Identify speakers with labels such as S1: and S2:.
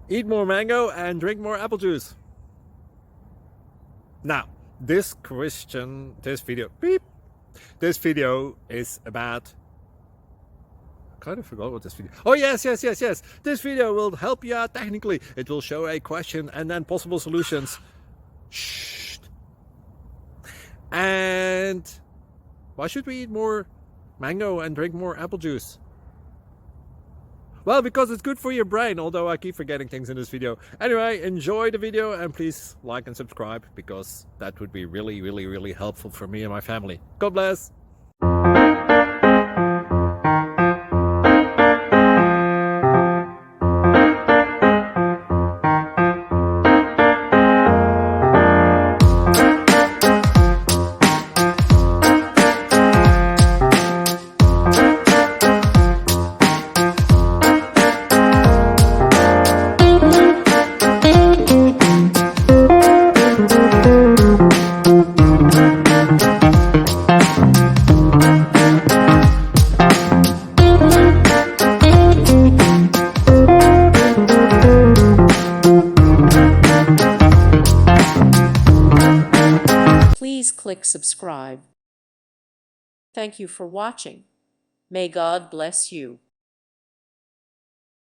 S1: Eat more mango and drink more apple juice. Now, this video is about, I kind of forgot what this video. Oh, yes. This video will help you out technically. It will show a question and then possible solutions. Shh. And why should we eat more mango and drink more apple juice? Well, because it's good for your brain, although I keep forgetting things in this video. Anyway, enjoy the video and please like and subscribe, because that would be really helpful for me and my family. God bless!
S2: Please click subscribe. Thank you for watching. May God bless you.